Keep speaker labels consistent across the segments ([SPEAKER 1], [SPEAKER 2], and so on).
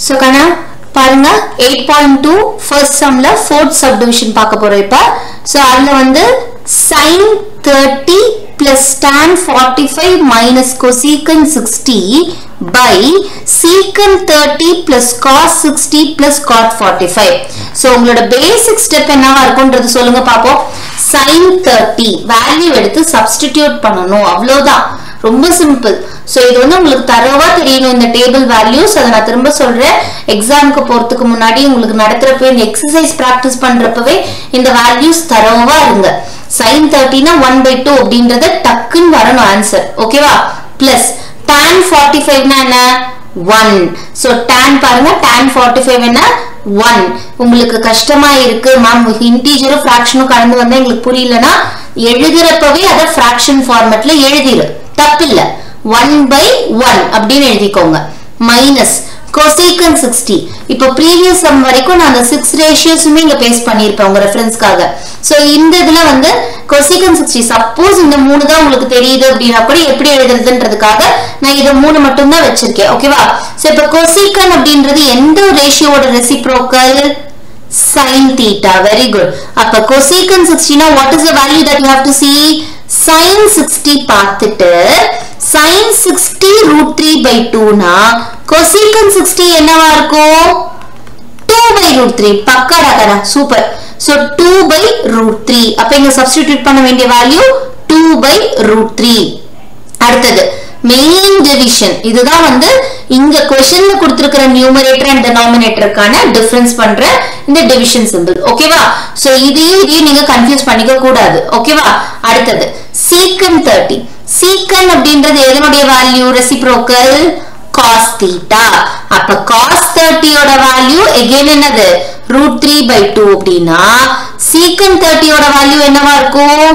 [SPEAKER 1] So kana பாருங்க 8.2 first sumல fourth subdivision பார்க்க போறோம் இப்ப. So அதுல வந்து sin 30 plus tan 45 minus cosecant 60 by secant 30 plus cos 60 plus cot 45. So உங்களோட basic step என்னவா இருக்கும்ன்றது சொல்லுங்க பாப்போம். sin 30 value எடுத்து substitute பண்ணனும் அவ்வளவுதான். ரொம்ப சிம்பிள். சோ இது வந்து உங்களுக்கு தரவா தெரியணும் இந்த டேபிள் வேல்யூஸ். அத நான் திரும்ப சொல்றேன். எக்ஸாம்க்கு போறதுக்கு முன்னாடி உங்களுக்கு நடத்துறப்ப இந்த எக்சர்சைஸ் பிராக்டீஸ் பண்றப்பவே இந்த வேல்யூஸ் தரவா இருங்க. sin 30 னா 1/2 அப்படிங்கறது டக்குன்னு வரணும் ஆன்சர். ஓகேவா? பிளஸ் tan 45 னா என்ன? 1. சோ tan பாருங்க tan 45 என்ன? 1. உங்களுக்கு கஷ்டமா இருக்கு மேம் இன்டிஜரும் ஃபிராக்ஷனும் கலந்து வந்தா உங்களுக்கு புரியலனா எழுதுறப்பவே அத ஃபிராக்ஷன் ஃபார்மட்ல எழுதிரு. தப்பில்ல. 1/1 அப்படினு எழுதிக்கோங்க. Minus cosecant 60. இப்போ previous sum வரைக்கும் நான் அந்த 6 ratiosமே இங்க பேஸ்ட் பண்ணிருப்பேன் உங்க ரெஃபரன்ஸ்க்காக. சோ இந்த இதுல வந்து cosecant 60 சப்போஸ் இந்த மூணு தான் உங்களுக்கு தெரியுது அப்படினா கூட எப்படி எழுதுறதுன்றதுக்காக நான் இத மூணு மட்டும் தான் வச்சிருக்கேன். ஓகேவா? சோ இப்போ cosecant அப்படின்றது எந்த ரேஷியோட reciprocal? sin theta. Very good. அப்ப cosecant 60 னா what is the value that you have to see? sin 60 பார்த்துட்டு sin 60 √3/2 னா cosecant 60 என்னவா இருக்கும்? 2/√3. பக்காடா கரா சூப்பர். சோ 2/√3. அப்ப இங்க சப்ஸ்டிட்யூட் பண்ண வேண்டிய வேல்யூ 2/√3. அடுத்தது மெயின் டிவிஷன். இதுதான் வந்து இங்க क्वेश्चनல கொடுத்திருக்கிற நியூமரேட்டர் அண்ட் டினாமினேட்டருக்கான டிஃபரன்ஸ் பண்ற இந்த டிவிஷன் சிம்பல். ஓகேவா? சோ இதையும் நீங்க கன்ஃபியூஸ் பண்ணிக்க கூடாது. ஓகேவா? அடுத்தது secant 30. secant அப்படின்றது எதனுடைய வேல்யூ? Reciprocal cos theta. அப்ப cos 30 ஓட வேல்யூ again என்னது? √3/2 அப்படினா secant 30 ஓட வேல்யூ என்னவா இருக்கும்?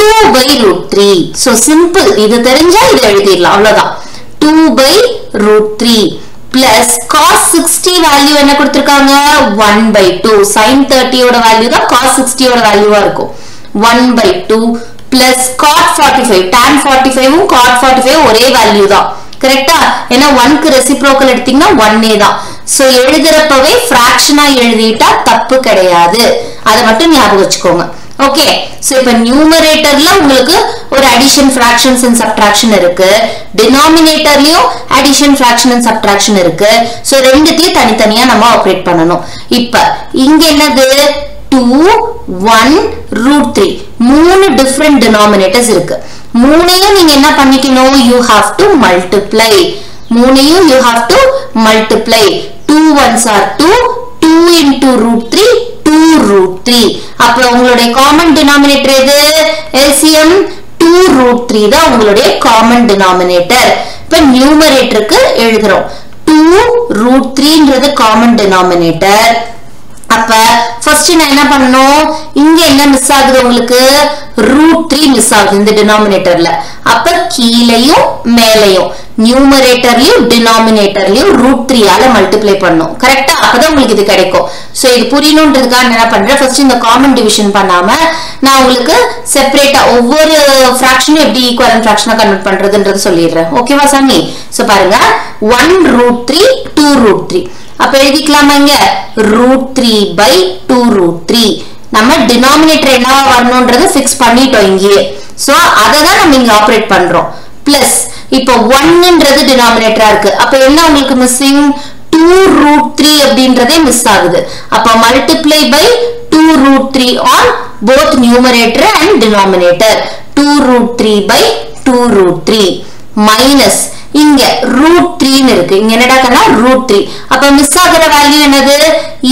[SPEAKER 1] 2/√3. so simple. இது தெரிஞ்சா இத எழுதிரலாம் அவ்வளவுதான். 2/√3 plus cos 60 வேல்யூ என்ன கொடுத்திருக்காங்க? 1/2. sin 30 ஓட வேல்யூ தான் cos 60 ஓட வேல்யூவா இருக்கும். 1/2 plus cot 45. tan 45 உம் cot 45 ஒரே வேல்யூ தான். கரெக்ட்டா? ஏனா 1 க்கு ரெசிப்ரோக்கல் எடுத்தீங்கன்னா 1 தான். சோ எழுதுறப்பவே ஃபிராக்ஷனா எழுதிட்டா தப்பு கிடையாது. அத மட்டும் ஞாபகம் வச்சுக்கோங்க. ஓகே? சோ இப்போ நியூமரேட்டர்ல உங்களுக்கு ஒரு அடிஷன் ஃபிராக்ஷன்ஸ் அண்ட் சப்ட்ராக்ஷன் இருக்கு. டினாமினேட்டர்லயும் அடிஷன் ஃபிராக்ஷன் அண்ட் சப்ட்ராக்ஷன் இருக்கு. சோ ரெண்டுத்தையும் தனித்தனியா நம்ம ஆபரேட் பண்ணனும். இப்போ இங்க என்னது? 2 1 √3. மூணு டிஃபரண்ட் டினாமினேட்டர்ஸ் இருக்கு. மூணையும் நீங்க என்ன பண்ணிக்கணும்? you have to multiply. மூணையும் you have to multiply. 2 1s are 2. 2 into √3 2√3. அப்ப உங்களுடைய காமன் டினாமினேட்டர் எது? LCM 2√3 தான் உங்களுடைய காமன் டினாமினேட்டர். இப்ப நியூமரேட்டருக்கு எழுதுறோம். 2√3ன்றது காமன் டினாமினேட்டர். அப்ப ஃபர்ஸ்ட் நான் என்ன பண்ணனும்? இங்க என்ன மிஸ் ஆகுது உங்களுக்கு? √3 மிஸ் ஆகுது இந்த டினாமினேட்டர்ல. அப்ப கீழேயும் மேலேயும் நியூமரேட்டர்லயும் டினாமினேட்டர்லயும் √3 ஆல மல்டிப்ளை பண்ணனும். கரெக்ட்டா? அப்பதான் உங்களுக்கு இது கிடைக்கும். சோ இது புரியணும்ன்றதுக்காக என்ன பண்றேன்? ஃபர்ஸ்ட் இந்த காமன் டிவிஷன் பண்ணாம நான் உங்களுக்கு செப்பரேட்டா ஒவ்வொரு ஃபிராக்ஷனும் எப்படி ஈக்குவலன்ட் ஃபிராக்ஷனா கன்வர்ட் பண்றதுன்றது சொல்லிடுறேன். ஓகேவா சாமி? சோ பாருங்க 1√3 2√3. அப்ப எழுதிக்கலாமா இங்க? √3/2√3. நம்ம டினாமினேட்டர் என்னவா வரணும்ன்றது ஃபிக்ஸ் பண்ணிட்டோம் இங்கே. சோ அத தான் நம்ம இங்க ஆபரேட் பண்றோம். பிளஸ் இப்போ 1ன்றது டினாமினேட்டரா இருக்கு. அப்ப என்ன உங்களுக்கு மிஸ்ஸிங்? 2√3 அப்படின்றதே மிஸ் ஆகுது. அப்ப multiply by 2√3 on both numerator and denominator. 2√3/2√3 minus இங்க √3 ன்னு இருக்கு. இங்க என்னடா கண்ணா? √3. அப்ப மிஸ் ஆகுற வேல்யூ என்னது?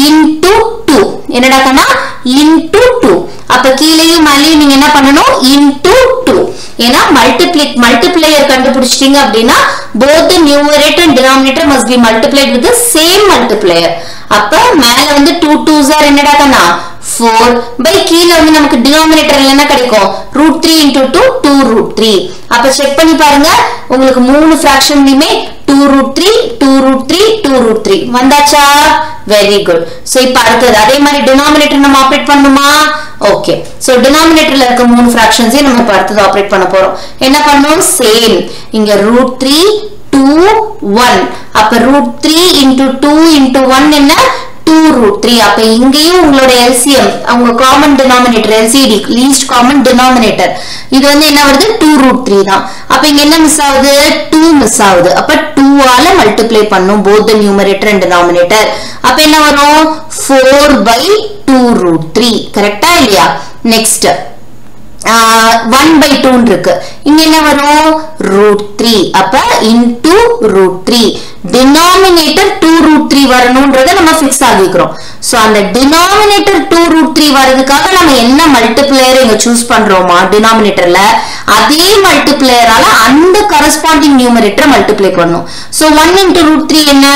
[SPEAKER 1] into 2. என்னடா கண்ணா? into 2. அப்ப கீழேயும் மேலேயும் நீங்க என்ன பண்ணணும்? into 2. ஏனா மல்டிப்ளையர் கண்டுபிடிச்சிட்டீங்க அப்படினா both the numerator and denominator must be multiplied with the same multiplier. அப்ப மேல வந்து 2 2s are என்னடா கண்ணா? 4 by கீழ வந்து நமக்கு டினாமினேட்டர்ல என்ன கிடைக்கும்? √3 into 2 2√3. அப்ப செக் பண்ணி பாருங்க உங்களுக்கு மூணு ஃபிராக்ஷன்லயுமே 2√3 2√3 2√3 வந்தாச்சா? Very good. சோ இப்போ அடுத்து அதே மாதிரி டினாமினேட்டர் நம்ம ஆபரேட் பண்ணுமா? ஓகே. சோ டினாமினேட்டர்ல இருக்க மூணு ஃபிராக்ஷன்ஸே நம்ம இப்ப அடுத்து ஆபரேட் பண்ண போறோம். என்ன பண்ணனும்? சேம். இங்க √3 2 1. அப்ப √3 into 2 into 1 என்ன 2 root 3. அப்ப இங்கேயும் உங்களோட LCM அவங்க common denominator LCD least common denominator இது வந்து என்ன வருது 2 root 3 தான். அப்ப இங்க என்ன மிஸ் ஆகுது 2 மிஸ் ஆகுது. அப்ப 2 ஆல மல்டிப்ளை பண்ணும் both the numerator and denominator. அப்ப என்ன வரும் 4 by 2 root 3 கரெக்டா இல்லையா? நெக்ஸ்ட் 1 by 2 இருக்கு. இங்க என்ன வரும் root 3. அப்ப into root 3 denominator 2 root 3 வரணும்ன்றதை நம்ம ஃபிக்ஸ் ஆகிக்கிறோம். சோ அந்த denominator 2 root 3 வரதுக்காக நம்ம என்ன மல்டிப்ளையர் இங்க சூஸ் பண்றோமா denominatorல அதே மல்டிப்ளையரால அந்த corresponding numerator மல்டிப்ளை பண்ணனும். சோ 1 into root 3 என்ன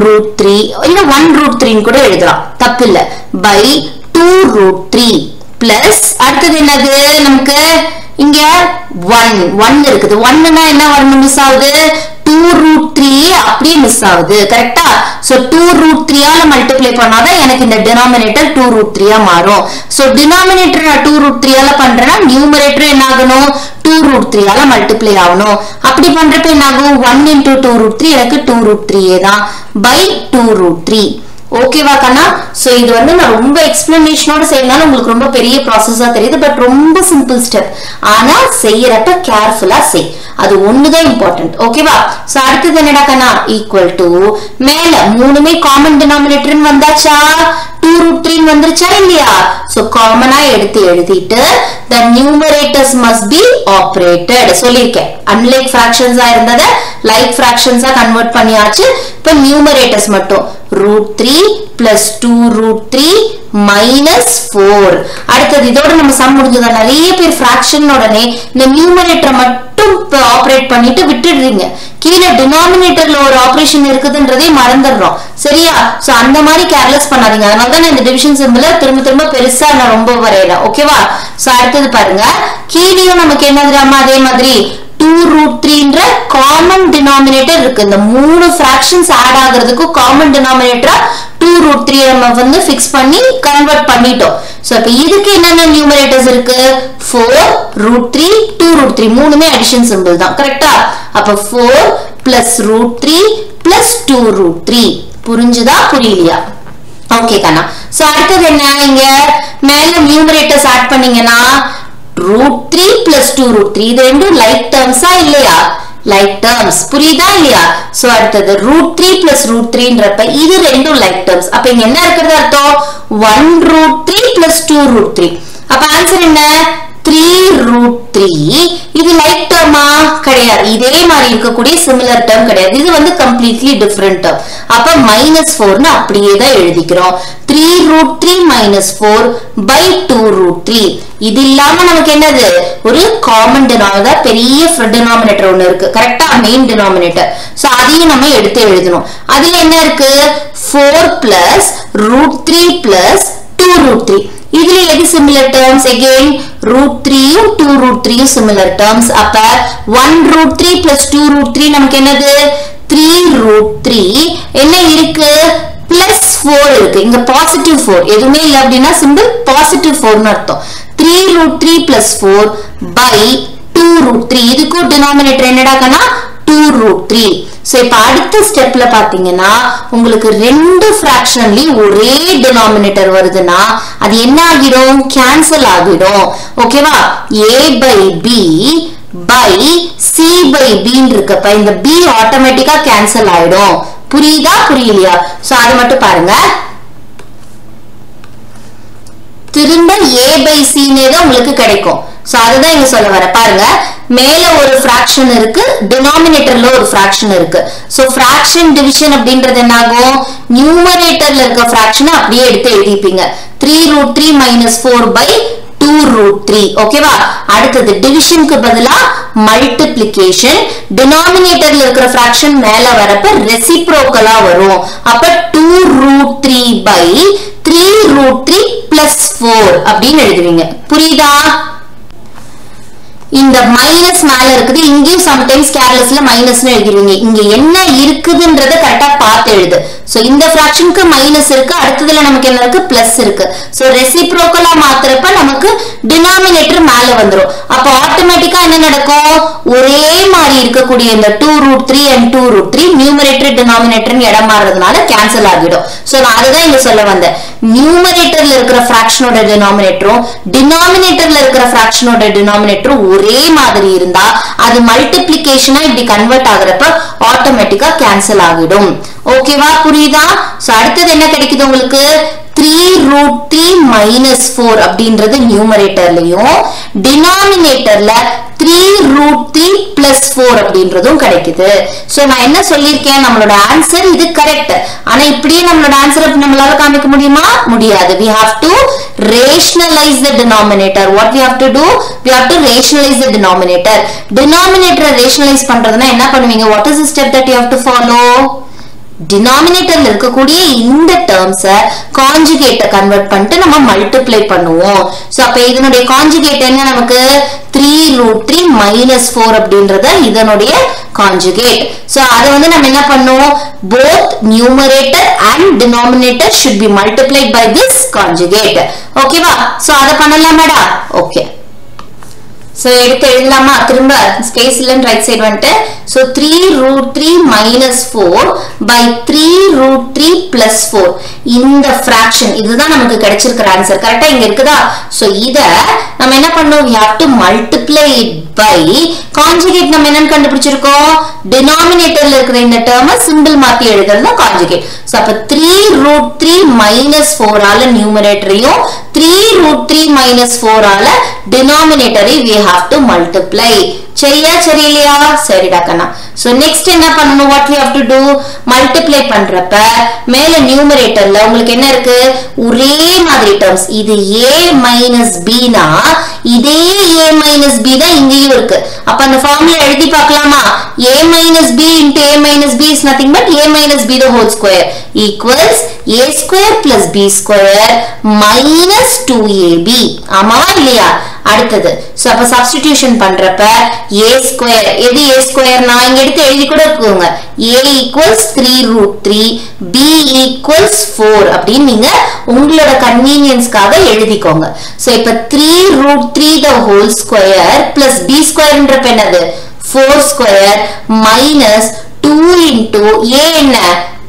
[SPEAKER 1] root 3 இல்ல 1 root 3 ன்னு கூட எழுதலாம் தப்பில்ல by 2 root 3 plus அடுத்தது என்னது நமக்கு இங்க 1 இருக்குது. 1 னா என்ன வரணும் மிஸ் ஆகுது 2 root 3 அப்படியே மிஸ் ஆகுது கரெக்ட்டா? சோ 2 root 3 ஆல மல்டிப்ளை பண்ணாதான் எனக்கு இந்த denominator 2 root 3 ஆ மாறும். சோ denominator நான் 2 root 3 ஆல பண்றேன்னா numerator என்ன ஆகணும் 2 root 3 ஆல மல்டிப்ளை ஆகணும். அப்படி பண்றப்ப என்ன ஆகும் 1 into 2 root 3 எனக்கு 2 root 3 தான் by 2 root 3. ஓகேவா கண்ணா? சோ இது வந்து நான் ரொம்ப எக்ஸ்பிளனேஷனோட செய்யறனால உங்களுக்கு ரொம்ப பெரிய ப்ராசஸா தெரியுது. பட் ரொம்ப சிம்பிள் ஸ்டெப். ஆனா செய்யறப்ப கேர்ஃபுல்லா செய். அது ஒண்ணுதான் இம்பார்ட்டன்ட். ஓகேவா? சோ அடுத்தது என்னடா கண்ணா ஈக்குவல் டு மேல மூணுமே காமன் டினாமினேட்டர் வந்தாச்சா 2 root 3 வந்துருச்சா இல்லையா? சோ காமனா எடுத்து எழுதிட்டு the numerators must be operated சொல்லிருக்கேன். unlike fractions ஆ இருந்தத like fractions ஆ கன்வர்ட் பண்ணியாச்சு. இப்ப numerators மட்டும் root 3 plus 2 root 3 minus 4. அடுத்தது இதோட நம்ம சம் முடிஞ்சதா? நிறைய பேர் fraction உடனே இந்த numerator மட்டும் ஆபரேட் பண்ணிட்டு விட்டுடுறீங்க. கீழ denominatorல ஒரு ஆபரேஷன் இருக்குதுன்றதை மறந்துடுறோம். சரியா? சோ அந்த மாதிரி கேர்லெஸ் பண்ணாதீங்க. அதனால தான் இந்த டிவிஷன் சிம்பலை திரும்ப பெருசா நான் ரொம்ப வரையறேன். ஓகேவா? சோ அடுத்தது பாருங்க கீழேயும் நமக்கு என்னதுராமா அதே மாதிரி 2 root 3ன்ற காமன் டினாமினேட்டர் இருக்கு. இந்த மூணு fractions ஆட் ஆகிறதுக்கு காமன் டினாமினேட்டரா 2 root 3 நம்ம வந்து ஃபிக்ஸ் பண்ணி கன்வர்ட் பண்ணிட்டோம். சோ இப்போ இதுக்கு என்னென்ன நியூமரேட்டர்ஸ் இருக்கு 4 root 3 2 root 3 மூணுமே அடிஷன் சிம்பிள் தான் கரெக்ட்டா? அப்ப 4 plus root 3 plus 2 root 3 புரிஞ்சுதா புரியலையா? ஓகே கண்ணா. சோ அடுத்தது என்ன இங்க மேல நியூமரேட்டர்ஸ் ஆட் பண்ணீங்கன்னா root 3 plus 2 root 3 இது ரெண்டும் லைக் டர்ம்ஸா இல்லையா? லைக் டர்ம்ஸ் புரியுதா இல்லையா? சோ அடுத்தது root 3 plus root 3ன்றப்ப இது ரெண்டும் லைக் டர்ம்ஸ். அப்ப இங்க என்ன இருக்குது அர்த்தம் 1 root 3 plus 2 root 3. அப்ப ஆன்சர் என்ன 3 root 3. இது லைக் டர்மா கிடையாது. இதே மாதிரி இருக்கக்கூடிய சிமிலர் டர்ம் கிடையாது. இது வந்து கம்ப்ளீட்லி டிஃபரண்ட் டர்ம். அப்ப -4 ன்னு அப்படியே தான் எழுதிக்கிறோம். 3 root 3 minus 4 by 2 root 3. இது இல்லாம நமக்கு என்னது ஒரு காமன் டினாமினேட்டர் பெரிய டினாமினேட்டர் ஒன்னு இருக்கு கரெக்ட்டா? Main denominator. சோ அதையும் நம்ம எடுத்து எழுதணும். அதுல என்ன இருக்கு 4 plus root 3 plus 2 root 3. இதுல எது சிமிலர் டர்ம்ஸ் again root 3 யும் 2 root 3 யும் சிமிலர் டர்ம்ஸ். அப்ப 1 root 3 plus 2 root 3 நமக்கு என்னது 3 root 3 என்ன இருக்கு plus 4 இருக்கு. இங்க positive 4 எதுவுமே இல்ல அப்படின்னா சிம்பிள் positive 4 ன்னு அர்த்தம். 3 root 3 plus 4 by 2 root 3 இதுக்கு டினாமினேட்டர் என்னடா கண்ணா 2 root 3. சோ இப்ப அடுத்த ஸ்டெப்ல பாத்தீங்கன்னா உங்களுக்கு ரெண்டு ஃபிராக்ஷன்லயும் ஒரே டினாமினேட்டர் வருதுன்னா அது என்ன ஆகிடும் கேன்சல் ஆகிடும். ஓகேவா? a by b by c by b ன்னு இருக்கப்ப இந்த b ஆட்டோமேட்டிக்கா கேன்சல் ஆயிடும். புரியுதா புரியலையா? சோ அது மட்டும் பாருங்க. திரும்ப a by c னே தான் உங்களுக்கு கிடைக்கும். சோ அதுதான் இங்க சொல்ல வர பாருங்க மேல ஒரு fraction இருக்கு denominatorல ஒரு fraction இருக்கு. சோ fraction division அப்படின்றது என்ன ஆகும் numeratorல இருக்க fraction அப்படியே எடுத்து எழுதிப்பீங்க 3 root 3 minus 4 by 2 root 3. ஓகேவா? அடுத்தது டிவிஷனுக்கு பதிலா மல்டிப்ளிகேஷன் denominatorல இருக்கிற fraction மேல வரப்ப ரெசிப்ரோக்கலா வரும். அப்ப 2 root 3 by 3 root 3 plus 4 அப்படின்னு எழுதுவீங்க. புரியுதா? இந்த மைனஸ் மேல இருக்குது இங்கேயும் சம்டைம்ஸ் கேர்லெஸ்ல மைனஸ்னு எழுதிடுவீங்க. இங்க என்ன இருக்குதுன்றத கரெக்டா பார்த்து எழுது. சோ இந்த ஃபிராக்ஷனுக்கு மைனஸ் இருக்கு அடுத்ததுல நமக்கு என்ன இருக்கு பிளஸ் இருக்கு. சோ ரெசிப்ரோக்கலா மாத்துறப்ப நமக்கு டினாமினேட்டர் மேல வந்துரும். அப்ப ஆட்டோமேட்டிக்கா என்ன நடக்கும் ஒரே மாதிரி இருக்கக்கூடிய இந்த 2 root 3 and 2 root 3 numerator denominator இடம் மாறதுனால கேன்சல் ஆகிடும். சோ நான் அதுதான் இங்க சொல்ல வந்தேன். நியூமரேட்டர்ல இருக்கிற ஃபிராக்ஷனோட டினாமினேட்டரும் டினாமினேட்டர்ல இருக்கிற ஃபிராக்ஷனோட டினாமினேட்டரும் ஒரே மாதிரி இருந்தா அது மல்டிப்ளிகேஷனா இப்படி கன்வெர்ட் ஆகுறப்ப ஆட்டோமேட்டிக்கா கேன்சல் ஆகிடும். ஓகேவா, புரியுதா? சோ அடுத்தது என்ன கிடைக்குது உங்களுக்கு? 3 root 3 minus 4 அப்படின்றது நியூமரேட்டர்லயும் டினாமினேட்டர்ல 3 root 3 plus 4 அப்படின்றதும் கிடைக்குது. சோ நான் என்ன சொல்லிருக்கேன், நம்மளோட ஆன்சர் இது கரெக்ட். ஆனா இப்படியே நம்மளோட ஆன்சர் நம்மளால காமிக்க முடியுமா? முடியாது. we have to rationalize the denominator. what we have to do? we have to rationalize the denominator. denominator rationalize பண்றதுனா என்ன பண்ணுவீங்க? what is the step that you have to follow? டினாமினேட்டர்ல இருக்கக்கூடிய இந்த டேர்ம்ஸ கான்ஜுகேட்ட கன்வெர்ட் பண்ணிட்டு நம்ம மல்டிப்ளை பண்ணுவோம். சோ அப்ப இதனுடைய conjugate என்ன நமக்கு? 3 root 3 minus 4 அப்படின்றத இதனுடைய கான்ஜுகேட். சோ அத வந்து நம்ம என்ன பண்ணுவோம்? both numerator and denominator should be multiplied by this conjugate. ஓகேவா? சோ அத பண்ணலாமாடா? ஓகே. So எடுத்து எழுதலாமா? திரும்ப ஸ்பேஸ் இல்லன்னு ரைட் சைடு வந்துட்டு so 3 root 3 minus 4 by 3 root 3 plus 4 இந்த fraction இதுதான் நமக்கு கிடைச்சிருக்கிற ஆன்சர். கரெக்ட்டா இங்க இருக்குதா? so இத நம்ம என்ன பண்ணோம்? we have to multiply it by conjugate. நம்ம என்னன்னு கண்டுபிடிச்சிருக்கோம்? denominatorல இருக்கிற இந்த டேர்மை சிம்பிள் மாத்தி எழுதுறது கான்ஜுகேட். so அப்ப 3 root 3 minus 4 ஆல நியூமரேட்டரையும் 3 root 3 minus 4 ஆல denominatory we have to multiply. சரியா சரியில்லையா? சரிடா கண்ணா. so next என்ன பண்ணணும்? what we have to do? multiply பண்றப்ப மேல நியூமரேட்டர்ல உங்களுக்கு என்ன இருக்கு? ஒரே மாதிரி டேர்ம்ஸ். இது a minus b னா இதே a minus b தான் இங்கேயும் இருக்கு. அப்ப அந்த ஃபார்முலா எழுதி பார்க்கலாமா? a minus b into a minus b is nothing but a minus b the whole square equals a square plus b square minus 2ab. ஆமா இல்லையா? அடுத்தது சோ அப்ப சப்ஸ்டிடியூஷன் பண்றப்ப a ஸ்கொயர் எது a ஸ்கொயர் நான் இங்க எடுத்து எழுதி கூட இருக்குங்க. a equals 3 root 3 b equals 4 அப்படி நீங்க உங்களோட கன்வீனியன்ஸ்க்காக எழுதிக்கோங்க. சோ இப்ப 3 root 3 the whole square plus b ஸ்கொயர்ன்றப்ப என்னது? 4 ஸ்கொயர் minus 2 into a என்ன?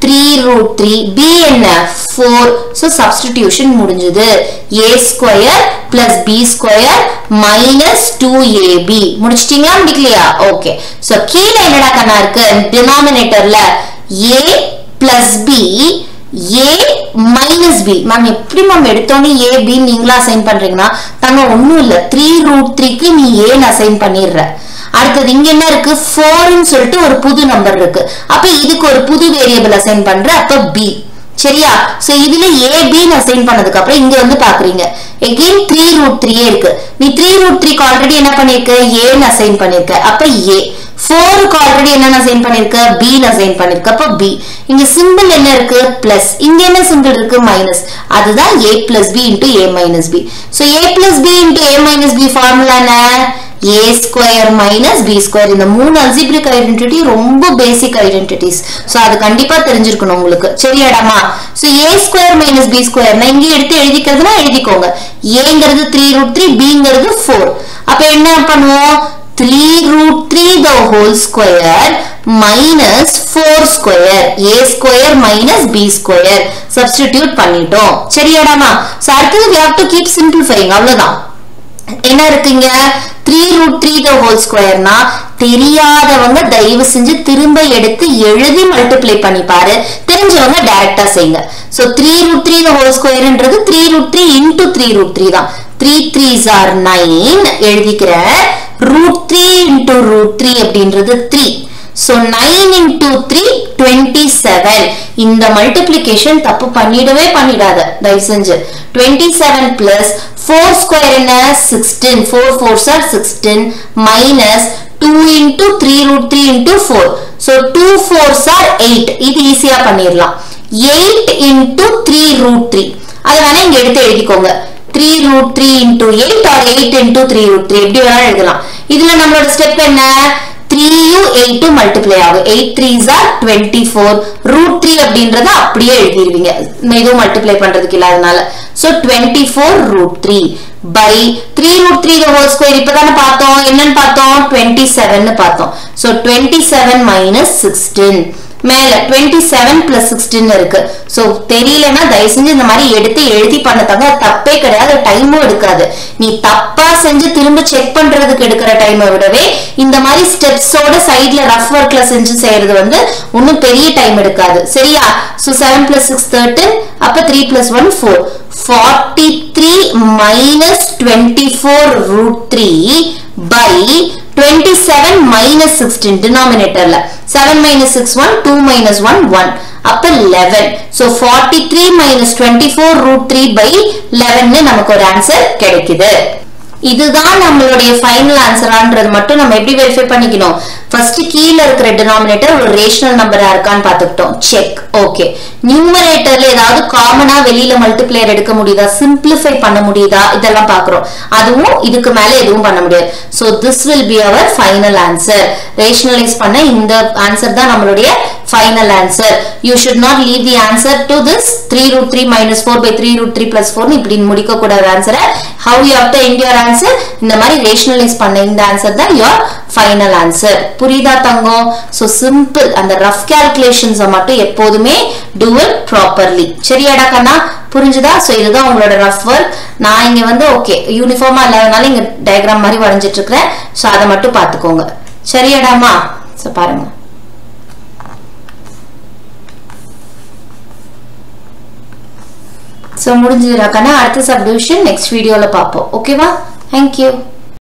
[SPEAKER 1] 3 root 3 b என்ன? 4. so substitution முடிஞ்சது. a square plus b square minus 2ab முடிச்சிட்டீங்களா? முடிக்கலையா? ஓகே. so கீழ என்னடா கண்ணா இருக்கு? denominatorல a plus b a minus b. Ma'am எப்படி மேம் எடுத்தோனே a b நீங்களா அசைன் பண்றீங்கன்னா தங்க ஒண்ணும் இல்ல. 3 root 3 க்கு நீ a ன்னு அசைன் பண்ணிடுற. அடுத்தது இங்க என்ன இருக்கு? 4 ன்னு சொல்லிட்டு ஒரு புது நம்பர் இருக்கு. அப்ப இதுக்கு ஒரு புது வேரியபிள் அசைன் பண்ற. அப்ப b. சரியா? சோ இதுல a b ன்னு அசைன் பண்ணதுக்கு அப்புறம் இங்க வந்து பாக்குறீங்க again 3 root 3 இருக்கு. நீ 3 root 3 க்கு ஆல்ரெடி என்ன பண்ணிருக்க? a ன்னு அசைன் பண்ணிருக்க. அப்ப a. 4 க்கு ஆல்ரெடி என்ன அசைன் பண்ணிருக்க? b ன்னு அசைன் பண்ணிருக்க. அப்ப b. இங்க சிம்பிள் என்ன இருக்கு? பிளஸ். இங்க என்ன சிம்பிள் இருக்கு? மைனஸ். அதுதான் a plus b into a minus b. so a plus b into a minus b formula என்ன? a square minus b square. இந்த மூணு algebraic identity ரொம்ப basic identities. so அது கண்டிப்பா தெரிஞ்சிருக்கணும் உங்களுக்கு. சரியாடாமா? so a square minus b square நான் இங்க எடுத்து எழுதிக்கிறதுனா எழுதிக்கோங்க. a ங்கிறது 3 root 3 b ங்கிறது 4. அப்ப என்ன பண்ணுவோம்? 3 root 3 the whole square minus 4 square. a square minus b square substitute பண்ணிட்டோம். சரியாடாமா? so அடுத்து we have to keep simplifying. அவ்வளவுதான். என்ன இருக்குங்க? 3 root 3 the whole square னா தெரியாதவங்க தயவு செஞ்சு திரும்ப எடுத்து எழுதி மல்டிப்ளை பண்ணி பாரு. தெரிஞ்சவங்க டைரக்டா செய்யுங்க. so 3 root 3 the whole square ன்றது 3 root 3 into 3 root 3 தான். 3 3s are 9 எழுதிக்கிறேன். root 3 into root 3 அப்படின்றது 3. so 9 into 3 27. இந்த மல்டிப்ளிகேஷன் தப்பு பண்ணிடவே பண்ணிடாத தயவு செஞ்சு. 27 plus 4 square என்ன? 16. 4 4s are 16 minus 2 into 3 root 3 into 4. so 2 4s are 8. இது ஈஸியா பண்ணிரலாம். 8 into 3 root 3. அத வேணா இங்க எடுத்து எழுதிக்கோங்க. 3 root 3 into 8 or 8 into 3 root 3 எப்படி வேணா எழுதலாம். இதுல நம்மளோட ஸ்டெப் என்ன? 3யும் 8ம் மல்டிப்ளை ஆகும். 8 3s are 24. root 3 அப்படின்றத அப்படியே எழுதிடுவீங்க. இதுவும் மல்டிப்ளை பண்றதுக்கு இல்லாதனால. so 24 root 3 by 3 root 3 the whole square இப்பதான பார்த்தோம் என்னன்னு பார்த்தோம் 27 னு பார்த்தோம் so 27 minus 16 மேல 27 plus 16 இருக்கு சோ தெரியலனா தயவு செஞ்சு இந்த மாதிரி எடுத்து எழுதி பண்ணதாங்க தப்பே கிடையாது டைமும் எடுக்காது நீ தப்பா செஞ்சு திரும்ப செக் பண்றதுக்கு எடுக்கிற டைமை விடவே இந்த மாதிரி ஸ்டெப்ஸோட சைடுல ரஃப் வர்க்ல செஞ்சு செய்யறது வந்து இன்னும் பெரிய டைம் எடுக்காது சரியா சோ 7 plus 6 13 அப்ப 3 plus 1 4 43 minus 24 root 3 by 27 minus 16 denominator la 7 minus 6 1 2 minus 1 1 up 11 so 43 minus 24 root 3 by 11 னு நமக்கு ஒரு ஆன்சர் கிடைக்குது இதுதான் நம்மளுடைய ஃபைனல் ஆன்சரான்றது மட்டும் நம்ம எப்படி வெரிஃபை பண்ணிக்கணும் ஃபர்ஸ்ட் கீழ இருக்கிற டினாமினேட்டர் ஒரு ரேஷனல் நம்பரா இருக்கான்னு பார்த்துட்டோம் செக் ஓகே நியூமரேட்டர்ல ஏதாவது காமனா வெளியில மல்டிப்ளையர் எடுக்க முடியுதா சிம்பிளிஃபை பண்ண முடியுதா இதெல்லாம் பார்க்கறோம் அதுவும் இதுக்கு மேல எதுவும் பண்ண முடியாது so this will be our final answer rationalize பண்ண இந்த ஆன்சர் தான் நம்மளுடைய final answer you should not leave the answer to this 3 root 3 minus 4 by 3 root 3 plus 4 இப்படி முடிக்க கூடாத ஆன்சரை how you have to end your answer இந்த மாதிரி rationalize பண்ண இந்த ஆன்சர் தான் your final answer புரியுதா தங்கம் so simple அந்த rough calculations மட்டும் எப்போதுமே do it properly சரியாடா கண்ணா புரிஞ்சுதா சோ இதுதான் உங்களோட rough work நான் இங்க வந்து ஓகே யூனிஃபார்மா இல்லாதனால இங்க டயகிராம் மாதிரி வரைஞ்சிட்டு இருக்கேன் சோ அத மட்டும் பாத்துக்கோங்க சரியாடாமா சோ பாருங்க So முடிஞ்சதுடா கண்ணா அடுத்த சப்டிவிஷன் நெக்ஸ்ட் வீடியோல பாப்போம் ஓகேவா thank you